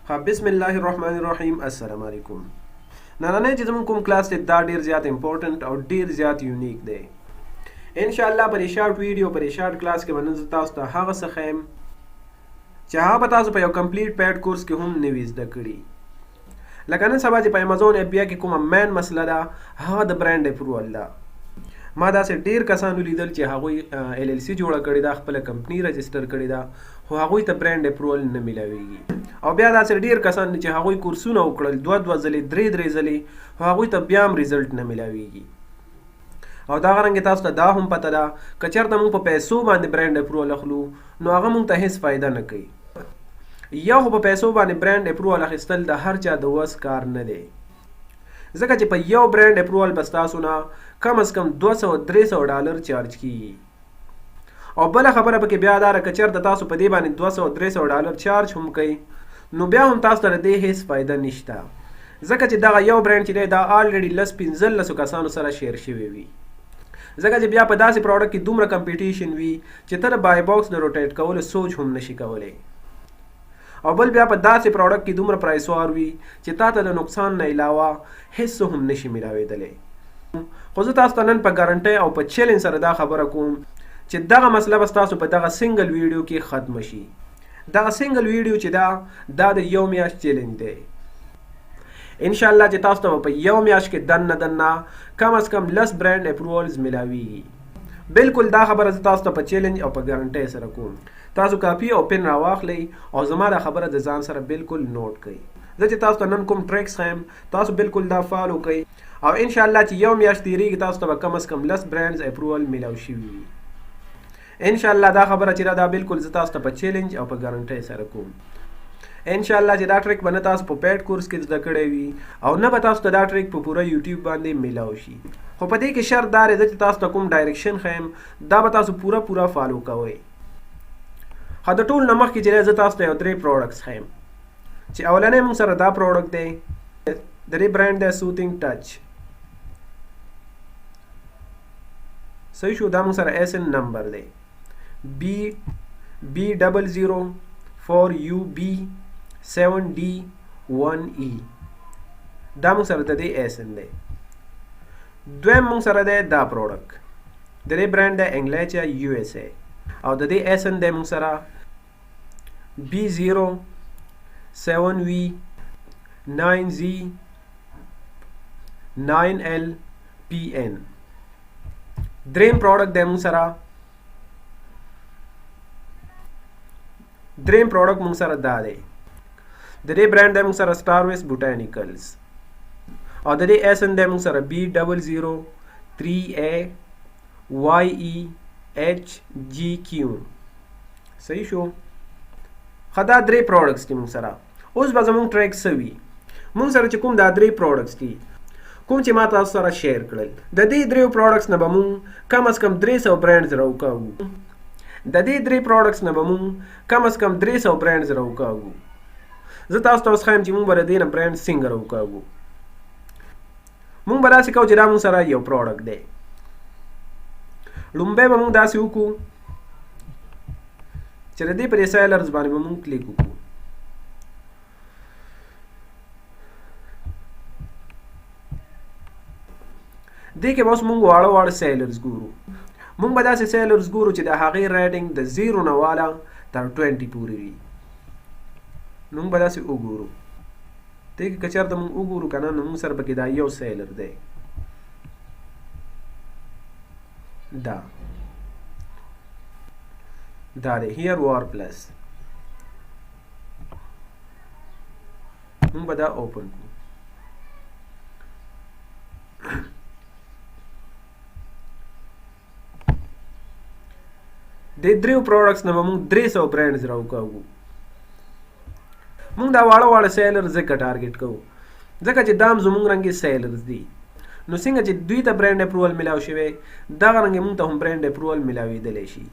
بسم الله الرحمن الرحیم. السلام علیکم. نننی چې زموږ کوم کلاس دی دا ډیر زیات امپورټنت او ډیر زیات یونیک دی. ان شاء الله په شارټ ویډیو په شارټ کلاس کې باندې تاسو ته هغه څه خیم چې هغه تاسو په یو کمپلیټ پیډ کورس کې هم نه وي زده کړي. لکه نن سبا چې په امازون اپ کې کومه مین مسله ده هغه د برانډ اپروول ده. ما داسې ډیر کسانو لیدل چې هغوی LLC جوړه کړې ده، خپله کمپنی رجسټر کړې ده، خو هغوی ته برانډ اپروول نه میلاویږي. او بیا داسې ډیر کسان چې هغوی کورسونه وکړل دوه ځلې درې ځلې، خو هغوی ته بیا هم ریزلټ نه میلاویږي. او دغه رنګې تاسو ته دا هم پته ده که چېرته موږ په پیسو باندې برانډ اپروول اخلو نو هغه موږ ته هیڅ فایده نه کوي. یا خو په پیسو باندې برانډ اپروول اخیستل د هر چا د وس کار نه دی، ځکه چې په یو برانډ اپروول بس تاسو نه کم از کم $200-300 چارج کیږي. او بله خبره پکې بیا دا ده که چېرته تاسو په دې باندې $200-300 چارج هم کوي نو بیا هم تاسو ته د دې هیڅ فایده نشته، ځکه چې دغه یو برانډ چې دی دا آلریډي 15 کسانو سره شیر شوی وي. ځکه چې بیا په داسې پروډکټ کې دومره کمپټیشن وي چې ته د بای باکس د روټیټ کولو سوچ هم نشي کولی. او بل بیا په داسې پروډکټ کې دومره پرایس وار وي چې تا ته د نقصان نه علاوه هیڅ هم نشي میلاویدلی. خو زه تاسو ته نن په ګارنټۍ او په چیلنج سره دا خبره کوم چې دغه مسله بس تاسو په دغه سنګل ویډیو کې ختم شي. دغه سنګل ویډیو چې دا د یو میاشت چیلنج دی. ان شاء الله چې تاسو ته په یو میاشت کې دننه کم از کم 10 برانډ اپروولز ملاویږي. بالکل دا خبره زه تاسو ته په چیلنج او په ګارنټۍ سره کوم. تاسو کاپی او پن راواخلئ او زما دا خبره د ځان سره بالکل نوٹ کړئ. زه چې تاسو ته نن کوم ټریکس ښیم تاسو بالکل دا فالو کړئ او ان شاء الله چې یو میاشت تیریږي تاسو ته به کم از کم 10 برانډز اپروول میلاو شوي وي. ان شاء الله دا خبره چې دا بالکل زه تاسو ته په چیلنج او په ګارنټۍ سره کوم. ان شاء الله چې دا ټریک به نه تاسو په پیډ کورس کې زده کړی وي او نه به تاسو ته دا ټریک په پوره یوټیوب باندې میلاو شي. خو په دې کې شرط دا دی چې تاسو ته کوم ډایرکشن ښیم دا به تاسو پوره فالو کوئ. خو د ټول نه مخکې چې زه تاسو ته یو 3 پروډکټس ښیم چې اولنی موږ سره دا پروډکټ دی، د دې برانډ دی سوتینګ ټچ. صحیح شو؟ دا موږ سره SN نمبر دی B004UB7D1E. دا موږ سره د دې SN دی. دویم موږ سره دی دا پروډکټ، د دې برانډ دی انګلیچا USA او د دې SN دی موږ سره B07V9Z9LPN. دریم پروډکټ دی موږ سره دا دی، د دې برانډ دی موږ سره سټارویس بوټانیکلز او د دې SN دی موږ سره B003AYEHGQ. صحیح شو؟ خو دا 3 پروډکټس دي موږ سره. اوس به زموږ ټریک څه وي؟ موږ سره چې کوم دا 3 پروډکټس دي کوم چې ما تاسو سره شیر کړل، د دې 3 پروډکټس نه به موږ کم از کم 300 برانډز راوکاږو. د دې 3 پروډکټس نه به موږ کم از کم 300 برانډز راوکاږو. زه تاسو ته اوس ښایم چې موږ به د دې نه برانډ څنګه راوکاږو. موږ به داسې کوو چې دا موږ سره یو پروډکټ دی. لومبی به موږ داسې وکړو چې د دې پر سیلرز باندې به موږ کلیک وکړو. دې کې به اوس موږ واړه سیلرز ګورو. موږ به داسې سیلرز ګورو چې د هغې ریټنګ د 0 نه واله تر 20 پورې وي. نو موږ به داسې وګورو. دې کې که چېرته موږ وګورو که نه نو موږ سره پکې دا یو سیلر دی، دا دی هیر وار پلس. موږ به دا اوپن کړو. د 3 پروډکټس نه به موږ 300 برانډز راوکاږو. موږ دا واړه سیلرز ځکه ټارګېټ کوو ځکه چې دا هم زموږ رنګې سیلرز دي. نو څنګه چې دوی ته برانډ اپروول میلاو شوی دغه رنګې موږ ته هم برانډ اپروول میلاویدلی شي.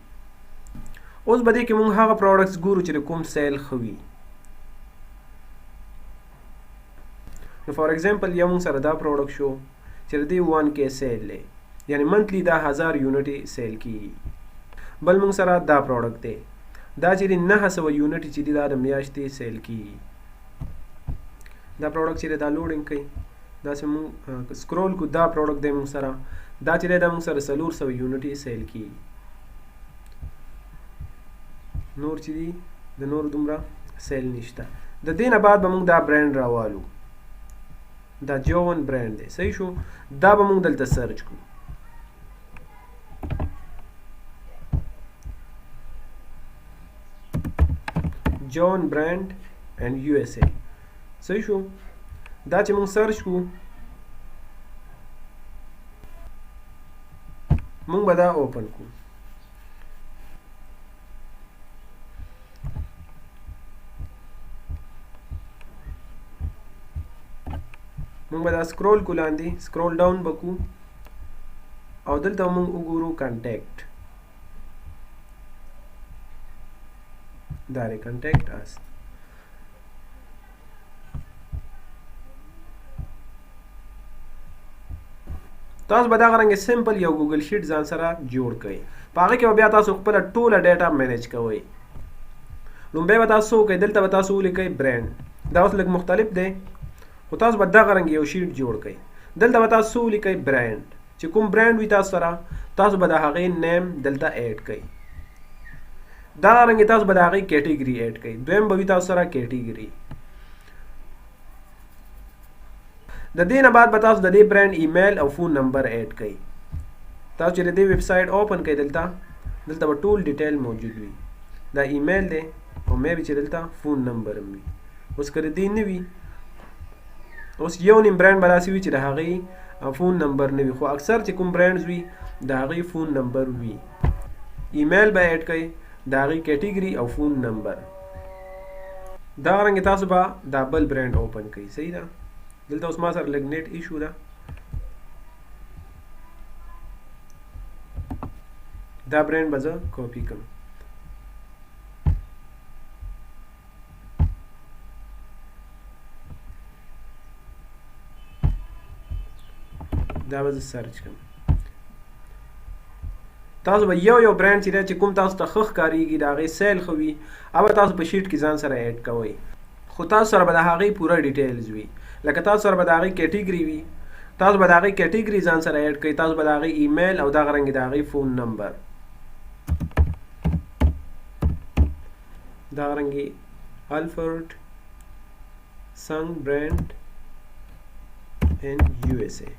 اوس به دې کې موږ هغه پروډکټس ګورو چې د کوم سیل ښه وي. نو فار ایگزامپل یو موږ سره دا پروډکټ شو چې د دې 1K سیل دی، یعنی منتلی دا 1000 یونټې سیل کیږي. بل موږ سره دا پروډکټ دی دا چې 900 یونټ چې دا د میاشتې سیل کیږي. دا پروډکټ چې دا لوډینګ کوي دا چې موږ سکرول کو دا پروډکټ دی موږ سره دا چې دا موږ سره 400 یونټي سیل کیږي نور چې دی د نور دومره سیل نشته د دې نه بعد به موږ دا برانډ راوالو دا جوون برانډ دی صحیح شو دا به موږ دلته سرچ کوو جون برانډ and USA صحیح شو دا چې موږ سرچ کوو موږ به دا اوپن کوو موږ به دا سکرول کو لاندې سکرول ډاون وکړو او دلته موږ وګورو کانټیکټ دا لري کانټیکټ اس تاسو به دا غرنګ سمپل یو ګوګل شیټ ځان سره جوړ کړئ په هغه کې بیا تاسو خپل ټوله ډیټا مینیج کوئ لومبه به تاسو کې دلته به تاسو ولیکئ برانډ دا اوس لږ مختلف دی خو تاسو به دا غرنګ یو شیټ جوړ کړئ دلته به تاسو ولیکئ برانډ چې کوم برانډ وي تاسو سره تاسو به د هغې نیم دلته ایډ کړئ دا غرنګ تاسو به د هغې کیټیګري ایډ کړئ دویم به وي تاسو سره کیټیګري د دې نه بعد به تاسو د دې برانډ ایمیل او فون نمبر ایډ کړئ تاسو چې د دې ویب سایټ اوپن کړئ دلته به ټول ډیټیل موجود وي دا ایمیل دی او مې به چې دلته فون نمبر هم وي اوس که د دې نه وي اوس یو نیم برانډ به داسې وي چې د هغې فون نمبر نه وي خو اکثر چې کوم برانډز وي د هغې فون نمبر وي ایمیل به ایډ کړئ د هغې کیټیګري او فون نمبر دا رنګ تاسو به دا بل برانډ اوپن کړئ صحیح ده دلته اوس ما سره لږ نیټ ایشو ده دا برانډ به زه کاپي کړم دا به زه سرچ کړم تاسو به یو برانډ چې دی چې کوم تاسو ته ښه ښکارېږي د هغې سیل ښه وي هغه تاسو په شیټ کې ځان سره ایډ کوئ خو تاسو سره به د هغې پوره ډیټیلز وي لکه تاسو سره به د هغې کیټیګري وي تاسو به د هغې کیټیګري ځان سره ایډ کړئ تاسو به د هغې ایمیل او دغه رنګې د هغې فون نمبر دغه رنګې الفرد سنګ برانډ ان USA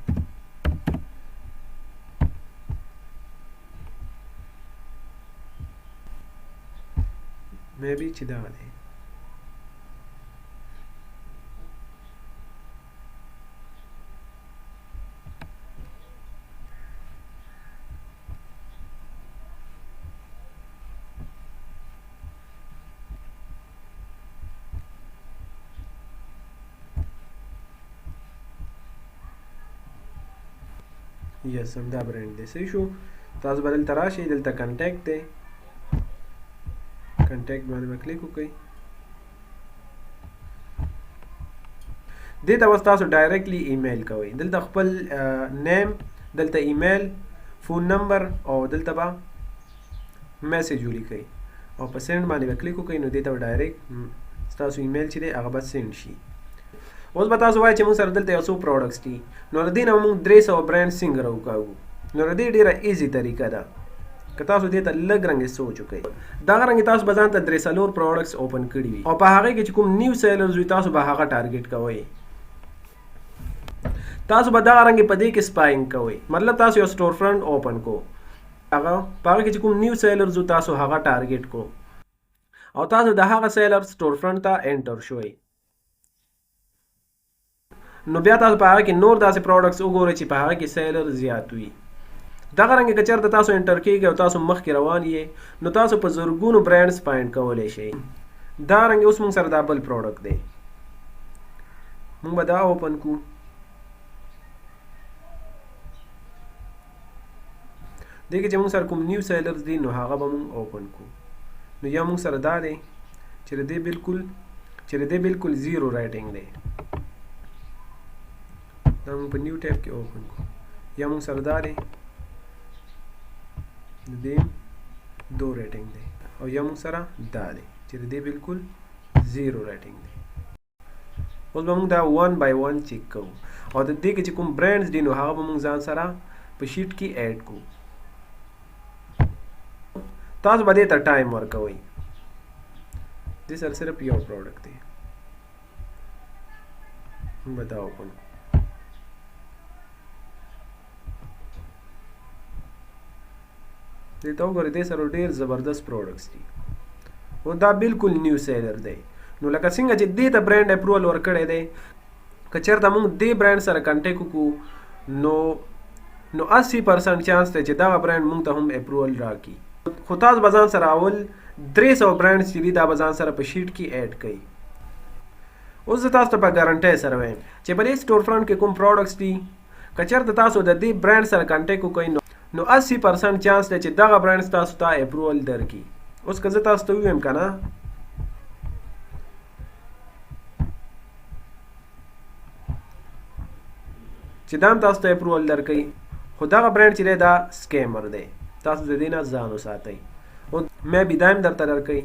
maybe چې دغه دی یس همدا برانډ دی صحیح شو تاسو به دلته راشئ دلته کنټیکټ دی کنټیکټ باندې به کلیک وکړئ دې ته اوس تاسو ډایرکټلی ایمیل کوئ دلته خپل نیم دلته ایمیل فون نمبر او دلته به میسیج ولیکئ او په سینډ باندې به کلیک وکړئ نو دې ته به ډایرکټ ستاسو ایمیل چې دی هغه به سینډ شي اوس به تاسو وایئ چې موږ سره دلته یو څو پروډکټس دي نو د دې نه موږ 300 برانډ څنګه راوکاږو نو د دې ډېره ایزي طریقه ده که تاسو دې ته لږ رنګې سوچ وکړئ دغه رنګې تاسو به ځان ته 300 پروډکټس اوپن کړي وي او په هغې کې چې کوم نیو سیلرز وي تاسو به هغه ټارګېټ کوئ تاسو به دغه رنګې په دې کې سپاینګ کوئ مطلب تاسو یو سټور فرنټ اوپن کو هغه په هغه کې چې کوم نیو سیلرز وو تاسو هغه ټارګېټ کو او تاسو د هغه سیلر سټور فرنټ ته انټر شوئ نو بیا تاسو په هغه کې نور داسې پروډکټس وګورئ چې په هغه کې سیلر زیات وي دغه رنګه که چېرته تاسو انټر کېږئ او تاسو مخکې روان یې نو تاسو په زرګونو برانډز فایند کولی شئ دا رنګه اوس موږ سره دا بل پروډکټ دی موږ به دا اوپن کړو دې کې چې موږ سره کوم نیو سیلرز دي نو هغه به موږ اوپن کړو نو یا موږ سره دا دی چې د دې بالکل زیرو رایټینګ دی دا موږ په نیو ټیب کې اوپن کړو یا موږ سره دا دی د دې 2 ریټینګ دی او یا موږ سره دا دی چې د دې بالکل 0 ریټینګ دی اوس به موږ دا 1 by 1 چیک کوو او د دې کې چې کوم برانډز دي نو هغه به موږ ځان سره په شیټ کې اډ کوو. تاسو به دې ته ټایم ورکوئ. دې سره صرف یو پروډکټ دی. موږ به دا اوپن کړو. دې ته وګورئ دې سره ډېر زبردست پروډکټس دي او دا بالکل نیو سیلر دی. نو لکه څنګه چې دې ته برانډ اپروول ورکړی دی که چېرته موږ دې برانډ سره کنټیکټ وکړو نو 80% چانس دی چې دغه برانډ موږ ته هم اپروول راکړي. خو تاسو به ځان سره اول 300 برانډز چې دي دا به ځان سره په شیټ کې اډ کړئ. اوس زه تاسو ته په ګارنټۍ سره وایم چې په دې سټور فرنټ کې کوم پروډکټس دي که چېرته تاسو د دې برانډ سره کنټیکټ وکړئ نو 80% چانس دی چې دغه برانډ تاسو ته اپروول درکړي. اوس که زه تاسو ته ووایم که نه چې دا هم تاسو ته اپروول درکوي خو دغه برانډ چې دی دا سکیمر دی. تاسو د دې نه ځان وساتئ. او مې بي دا هم درته درکوي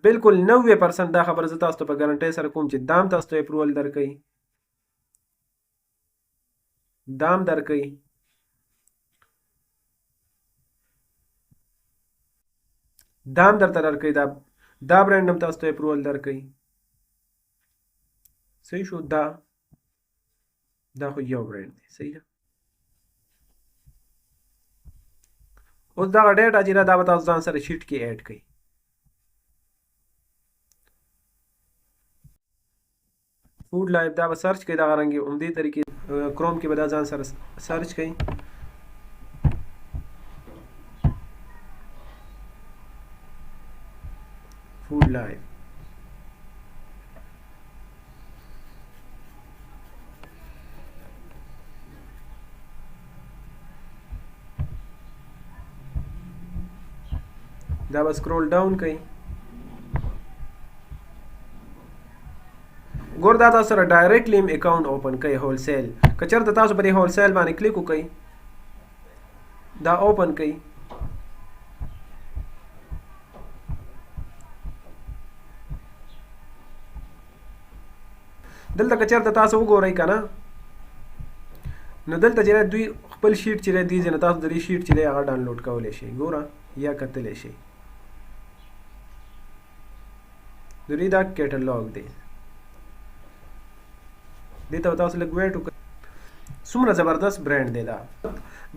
بالکل 90% دا خبره زه تاسو ته په ګارنټۍ سره کوم چې دا هم تاسو ته اپروول درکوي دا هم درکوي دا هم درته درکوي دا برانډ هم تاسو ته اپروول درکوي. صحیح شو. دا خو یو برانډ دی. صحیح ده. اوس دغه ډیټا چې دا به تاسو ځان سره شیټ کې اډ کړئ. فوډ لایف دا به سرچ کړئ دغه رنګې عمدې طریقې کروم کې به دا ځان سره سرچ کړئ. فوډ لایف دا به سکرول ډاون کړئ. ګور دا تاسو سره ډایرکټلی اکاونټ اوپن کړئ هولسیل. که چېرته تاسو په دې هولسیل باندې کلیک وکړئ دا اوپن کړئ. دلته که چېرته تاسو وګورئ که نه نو دلته چې دوی خپل شیټ چې دی ځینې تاسو د دې شیټ چې دی هغه ډاونلوډ کولی شئ. ګوره یا کتلی شئ. د دې دا کیټالاګ دی. دې ته تاسو لږ ویټ وکړئ. څومره زبردست برانډ دی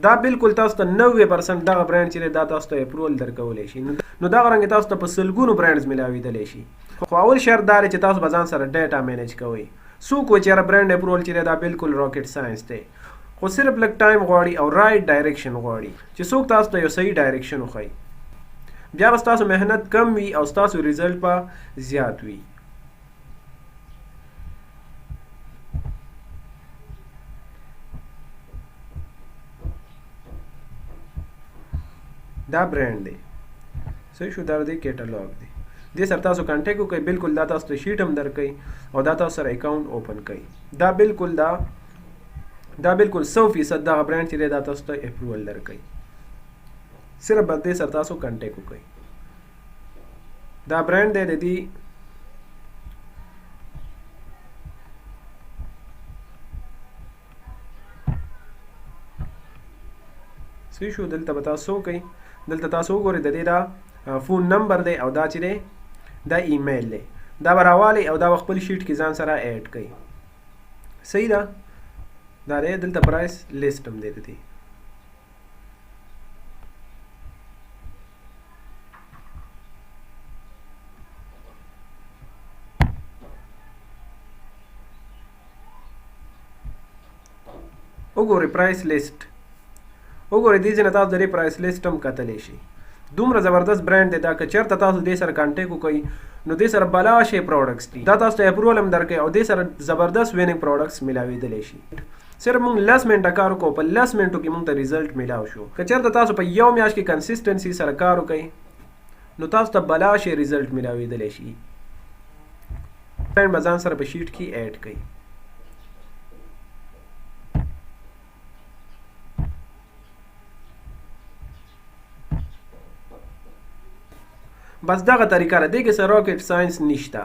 دا بالکل تاسو ته 90% دغه برانډ چې دی دا تاسو ته اپروول درکولی شي. نو دغه رنګې تاسو ته په سلګونو برانډز میلاویدلی شي. خو اول شرط دا دی چې تاسو به ځان سره ډیټا مینیج کوئ. څوک وایي چې یاره برانډ اپروول چې دی دا بالکل راکټ ساینس دی خو صرف لږ ټایم غواړي او رایټ ډایرکشن غواړي چې څوک تاسو ته یو صحیح ډایرکشن وښایي. بیا به ستاسو محنت کم وي او ستاسو ریزلټ به زیات وي. دا برانډ دی. صحیح شو. دا دی کیټالاګ دی. دې سره تاسو کنټیکټ وکړئ. بالکل دا تاسو ته شیټ هم درکوي او دا تاسو سره اکاونټ اوپن کوي. دا بالکل 100% دغه برانډ چې دی دا تاسو ته اپروول درکوي. صرف به دې سره تاسو کنټیکټ وکړئ. دا برانډ دی د دې صحیح شو. دلته به تاسو وکړئ. دلته تاسو وګورئ د دې دا فون نمبر دی او دا چې دی دا ایمیل دی. دا به راوالئ او دا به خپل شیټ کې ځان سره اډ کړئ. صحیح ده. دا دی دلته پرایس لیست هم دی د دې. وګورئ پرایس لیست. وګورئ دې ځای نه تاسو د دې پرایس لیست هم کتلی شئ. دومره زبردست برانډ دی دا. که چېرته تاسو دې سره کنټیکټ وکړئ نو دې سره بلا شی پروډکټس دي. دا تاسو ته اپروول هم درکوي او دې سره زبردست ویننګ پروډکټس میلاویدلی شي. صرف موږ 10 منټه کار وکړو په 10 منټو کې موږ ته ریزلټ میلاو شو. که چېرته تاسو په یو میاشت کې کنسسټنسي سره کار وکړئ نو تاسو ته بلا شی ریزلټ میلاویدلی شي. برانډ به ځان سره په شیټ کې اډ کړئ. بس دغه طریقه ده. دې کې څه راکټ ساینس نشته.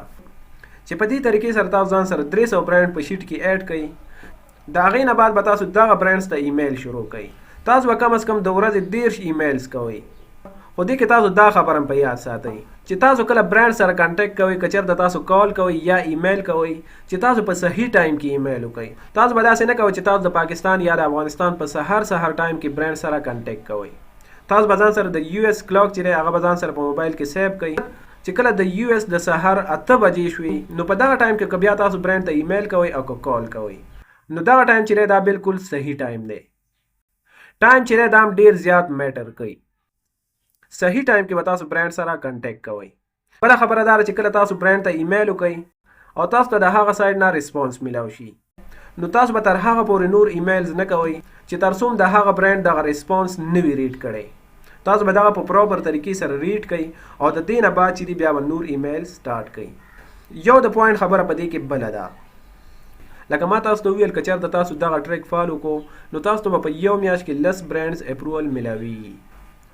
چې په دې طریقې سره تاسو ځان سره 300 برانډ په شیټ کې اډ کړئ. د هغې نه بعد به تاسو دغه برانډز ته ایمیل شروع کړئ. تاسو به کم از کم د ورځې 10 ایمیلز کوئ. خو دې کې تاسو دا خبره په یاد ساتئ چې تاسو کله برانډ سره کانټیکټ کوئ، که چېرته تاسو کال کوئ یا ایمیل کوئ، چې تاسو په صحیح ټایم کې ایمیل وکړئ. تاسو به داسې نه کوئ چې تاسو د پاکستان یا د افغانستان په سهار ټایم کې برانډ سره کانټیکټ کوئ. تاسو به ځان سره د یو اس کلاک چې دی هغه به ځان سره په موبایل کې سیو کړئ چې کله د یو اس د سهار 8 بجې شوي نو په دغه ټایم کې که بیا تاسو برانډ ته ایمیل کوئ او که کال کوئ نو دغه ټایم چې دی دا بالکل صحیح ټایم دی. ټایم چې دی دا هم ډېر زیات میټر کوي. صحیح ټایم کې به تاسو برانډ سره کانټیکټ کوئ. بله خبره دا ده چې کله تاسو برانډ ته ایمیل وکړئ او تاسو ته د هغه سایډ نه ریسپانس میلاو شي نو تاسو به تر هغه پورې نور ایمیلز نه کوئ چې تر څوم د هغه برانډ دغه ریسپانس نه وي ریډ کړی. تاسو به دغه په پراپر طریقې سره ریډ کړئ او د دې نه بعد چې دی بیا به نور ایمیل سٹارټ کړئ. یو د پوینټ خبره په دې کې بله ده، لکه ما تاسو ته وویل که چېرته تاسو دغه ټریک فالو کو نو تاسو ته به په یو میاشت کې 10 برانډز اپروول میلاویږي.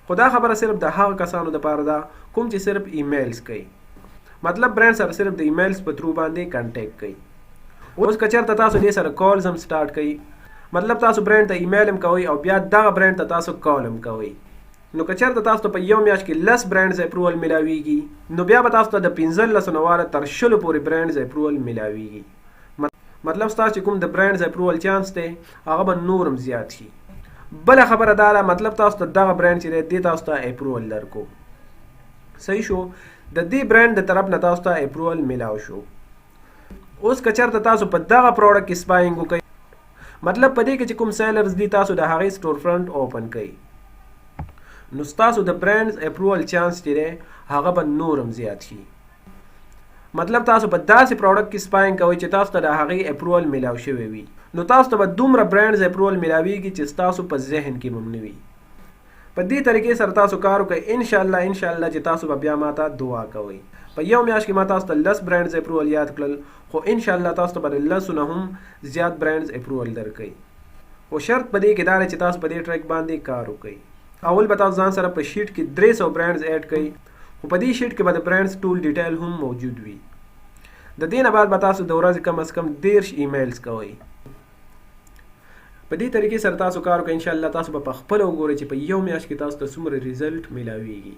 خو دا خبره صرف د هغه کسانو دپاره ده کوم چې صرف ایمیلز کوي، مطلب برانډ سره صرف د ایمیلز په تھرو باندې کانټیکټ کوي. اوس که چېرته تاسو دې سره کالز هم سٹارټ کوئ، مطلب تاسو برانډ ته ایمیل هم کوئ او بیا دغه برانډ ته تاسو کال هم کوئ، نو که چېرته تاسو ته په یو میاشت کې 10 برانډز اپروول میلاویږي نو بیا به تاسو ته د 15 نواره تر 20 پورې برانډز اپروول میلاویږي. مطلب ستاسو چې کوم د برانډز اپروول چانس دی هغه به نور هم زیات شي. بله خبره دا ده مطلب تاسو ته دغه برانډ چې دی دې تاسو ته اپروول درکو. صحیح شو، د دې برانډ د طرف نه تاسو ته اپروول میلاو شو. اوس که چېرته تاسو په دغه پروډکټ کې سپایینګ وکړئ، مطلب په دې کې چې کوم سیلرز دي تاسو د هغې سټور فرنټ اوپن کړئ نو ستاسو د برانډز اپروول چانس چې دی هغه به نور هم زیات شي. مطلب تاسو په داسې پروډکټ کې سپایینګ کوئ چې تاسو ته د هغې اپروول میلاو شوی وي نو تاسو ته به دومره برانډز اپروول میلاویږي چې ستاسو په ذهن کې هم نه وي. په دې طریقې سره تاسو کار وکړئ، انشاءالله چې تاسو به بیا ماته دعا کوئ. په یو میاشت کې ما تاسو ته 10 برانډز اپروول یاد کړل، خو انشاءالله تاسو ته به 10 نه هم زیات برانډز اپروول درکوي. خو شرط په دې کې دا دی چې تاسو په دې ټریک باندې کار وکړئ. اول به تاسو ځان سره په شیټ کې 300 برانډز اډ کړئ، خو په دې شیټ کې به د برانډز ټول ډیټیل هم موجود وي. د دې نه بعد به تاسو د ورځې کم از کم 10 ایمیلز کوئ. په دې طریقې سره تاسو کار وکړئ، انشاءالله تاسو به په خپله وګورئ چې په یو میاشت کې تاسو ته څومره ریزلټ میلاویږي.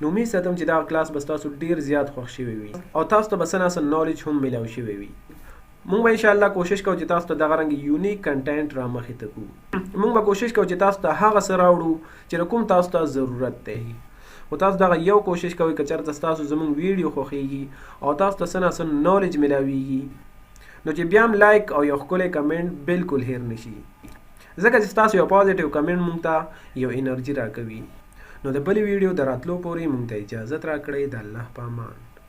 نو امید ساتم چې دغه کلاس به ستاسو ډېر زیات خوښ شوی وي او تاسو ته به څه ناڅه نالج هم میلاو شوی وي. مونږ به انشاءالله کوشش کوو چې تاسو ته دغه رنګ یونیک کنټینټ را مخې ته کړو. مونږ به کوشش کوو چې تاسو ته هغه څه راوړو چې کوم تاسو ته ضرورت دی. خو تاسو دغه یو کوشش کوئ که چېرته ستاسو زموږ ویډیو خوښیږي او تاسو ته څه ناڅه نالج میلاویږي نو چې بیا هم لایک او یو ښکلی کمنټ بالکل هیر نه شي، ځکه چې ستاسو یو پازیټیو کمنټ مونږ ته یو انرژي راکوي. نو د بلې ویډیو د راتلو پورې مونږ ته اجازت راکړئ. د الله په امان.